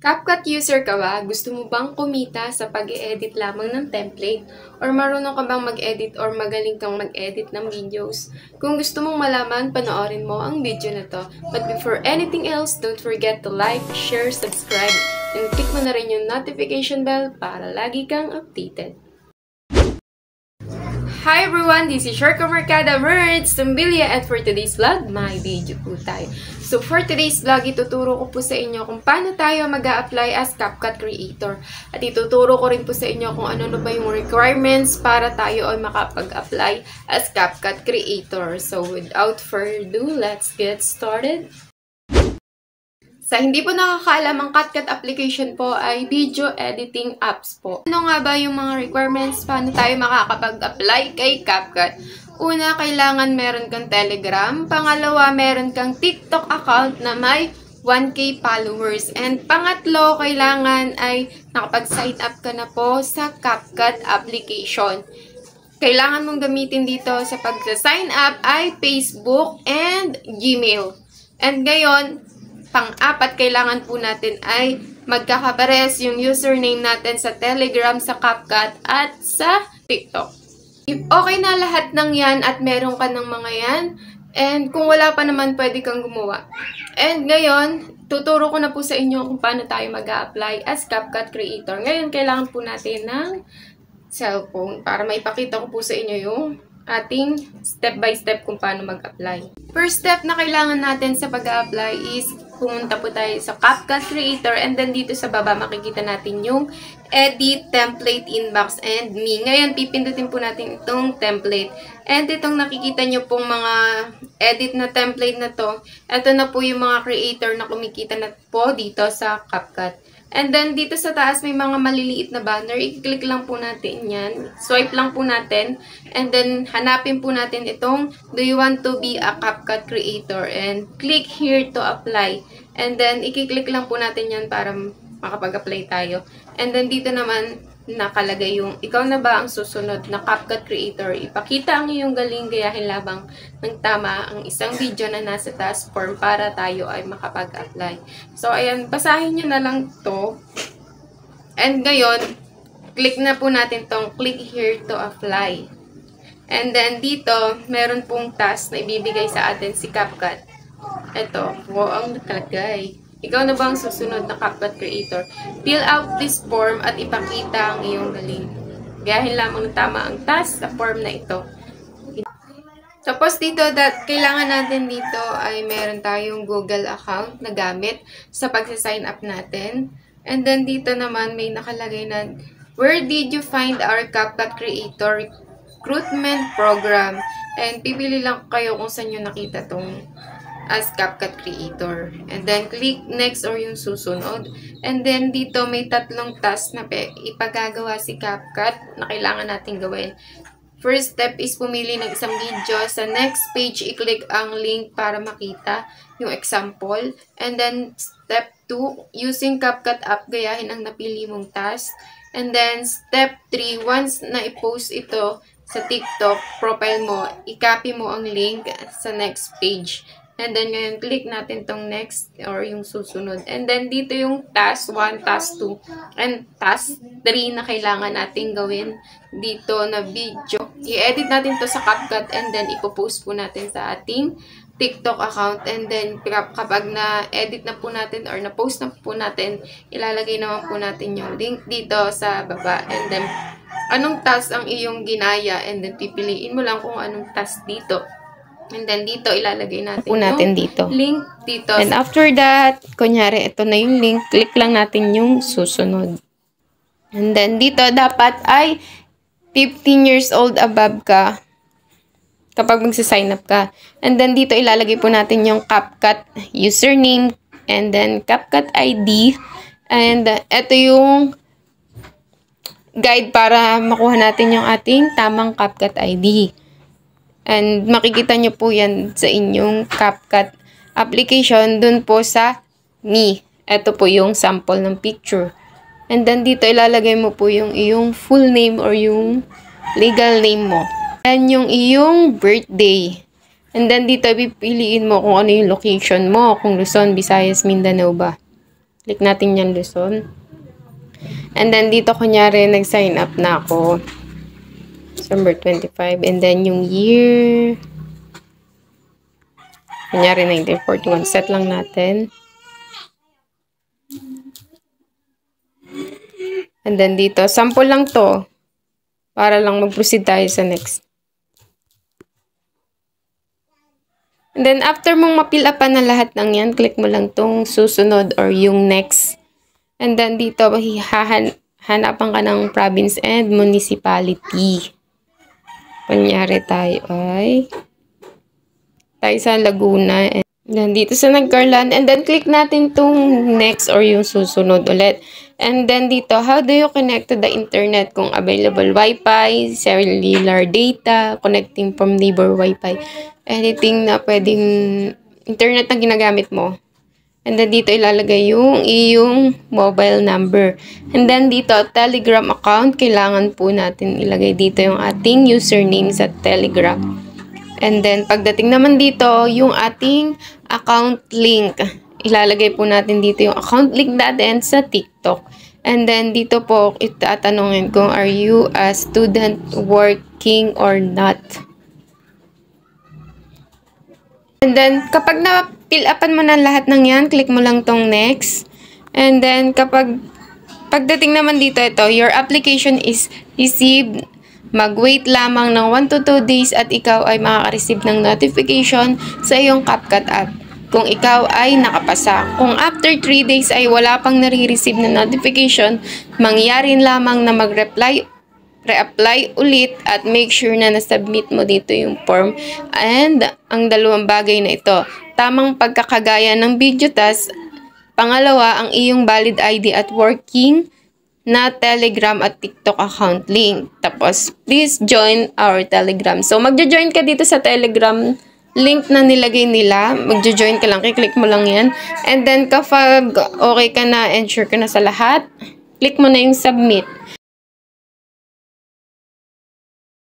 CapCut user ka ba? Gusto mo bang kumita sa pag-i-edit lamang ng template? Or marunong ka bang mag-edit or magaling kang mag-edit ng videos? Kung gusto mong malaman, panoorin mo ang video na to. But before anything else, don't forget to like, share, subscribe, and click mo na rin yung notification bell para lagi kang updated. Hi everyone! This is Sharka Mercada Merds Tumbilia, and for today's vlog, may video po tayo. So for today's vlog, ituturo ko po sa inyo kung paano tayo mag-a-apply as CapCut creator. At ituturo ko rin po sa inyo kung ano ba yung requirements para tayo ay makapag-apply as CapCut creator. So without further ado, let's get started. Sa hindi po nakakaalam, ang CapCut application po ay video editing apps po. Ano nga ba yung mga requirements? Paano tayo makakapag-apply kay CapCut? Una, kailangan meron kang Telegram. Pangalawa, meron kang TikTok account na may 1K followers. And pangatlo, kailangan ay nakapag-sign up ka na po sa CapCut application. Kailangan mong gamitin dito sa pag-sign up ay Facebook and Gmail. And ngayon, pang-apat, kailangan po natin ay magkakapares yung username natin sa Telegram, sa CapCut, at sa TikTok. If okay na lahat ng yan at meron ka ng mga yan, and kung wala pa naman, pwede kang gumawa. And ngayon, tuturo ko na po sa inyo kung paano tayo mag-a-apply as CapCut creator. Ngayon, kailangan po natin ng cellphone para maipakita ko po sa inyo yung ating step-by-step kung paano mag-apply. First step na kailangan natin sa pag-a-apply is pumunta po tayo sa CapCut Creator, and then dito sa baba makikita natin yung Edit, Template, Inbox, and Me. Ngayon, pipindutin po natin itong template. And itong nakikita nyo pong mga edit na template na to, ito na po yung mga creator na kumikita na po dito sa CapCut. And then, dito sa taas, may mga maliliit na banner. I-click lang po natin yan. Swipe lang po natin. And then, hanapin po natin itong, do you want to be a CapCut creator? And click here to apply. And then, i-click lang po natin yan para makapag-apply tayo. And then, dito naman, nakalagay yung, ikaw na ba ang susunod na CapCut creator? Ipakita ang iyong galing, gayahin labang ng tama ang isang video na nasa task form para tayo ay makapag-apply. So, ayan, basahin nyo na lang to. And ngayon, click na po natin tong click here to apply. And then, dito, meron pong task na ibibigay sa atin si CapCut. Ito, wow, ang nakalagay. Ikaw na ba ang susunod na CapCut creator? Fill out this form at ipakita ang iyong galing. Gayahin lamang ng tama ang task sa form na ito. Tapos dito, kailangan natin dito ay meron tayong Google account na gamit sa pag-sign up natin. And then dito naman may nakalagay na, where did you find our CapCut creator recruitment program? And pipili lang kayo kung saan nyo nakita tong as CapCut creator. And then, click next or yung susunod. And then, dito may tatlong task na ipagagawa si CapCut na kailangan natin gawin. First step is pumili ng isang video. Sa next page, i-click ang link para makita yung example. And then, step 2, using CapCut app, gayahin ang napili mong task. And then, step 3, once na i-post ito sa TikTok profile mo, i-copy mo ang link sa next page. And then, ngayon, click natin tong next or yung susunod. And then, dito yung task 1, task 2, and task 3 na kailangan natin gawin dito na video. I-edit natin to sa CapCut and then ipopost po natin sa ating TikTok account. And then, kapag na-edit na po natin or na-post na po natin, ilalagay naman po natin yung link dito sa baba. And then, anong task ang iyong ginaya? And then, pipiliin mo lang kung anong task dito. And then, dito, ilalagay natin dito. Link dito. And after that, kunyari, ito na yung link. Click lang natin yung susunod. And then, dito, dapat ay 15 years old above ka kapag magsa-sign up ka. And then, dito, ilalagay po natin yung CapCut username and then CapCut ID. And, ito yung guide para makuha natin yung ating tamang CapCut ID. And makikita nyo po yan sa inyong CapCut application dun po sa Me. Ito po yung sample ng picture. And then dito ilalagay mo po yung iyong full name or yung legal name mo. And yung iyong birthday. And then dito pipiliin mo kung ano yung location mo. Kung Luzon, Visayas, Mindanao ba. Click natin yan, Luzon. And then, dito kunyari, nag-sign up na ako. December 25. And then, yung year, kunyari, 1941. Set lang natin. And then, dito, sample lang to. Para lang mag-proceed tayo sa next. And then, after mong mapil-upan na lahat ng yan, click mo lang tong susunod or yung next. And then, dito, hanapan ka ng province and municipality. Kunyari tayo ay sa Laguna. And then, dito sa Nagcarlan. And then, click natin tong next or yung susunod ulit. And then, dito, how do you connect to the internet? Kung available Wi-Fi, cellular data, connecting from neighbor Wi-Fi. Anything na pwedeng internet na ginagamit mo. And then, dito ilalagay yung iyong mobile number. And then, dito, Telegram account. Kailangan po natin ilagay dito yung ating username sa Telegram. And then, pagdating naman dito, yung ating account link. Ilalagay po natin dito yung account link natin sa TikTok. And then, dito po, itatanungin kung are you a student working or not. And then, kapag na-fill-upan mo na lahat ng yan, click mo lang tong next. And then, pagdating naman dito, ito, your application is received. Mag-wait lamang ng 1 to 2 days at ikaw ay makaka-receive ng notification sa iyong CapCut app. Kung ikaw ay nakapasa. Kung after 3 days ay wala pang nare-receive na notification, mangyarin lamang na re-apply ulit at make sure na na-submit mo dito yung form. And ang dalawang bagay na ito, tamang pagkakagaya ng video task. Pangalawa, ang iyong valid ID at working na Telegram at TikTok account link. Tapos, please join our Telegram. So, magjo-join ka dito sa Telegram link na nilagay nila. Magjo-join ka lang. Click mo lang yan. And then, kapag okay ka na and sure ka na sa lahat, click mo na yung submit.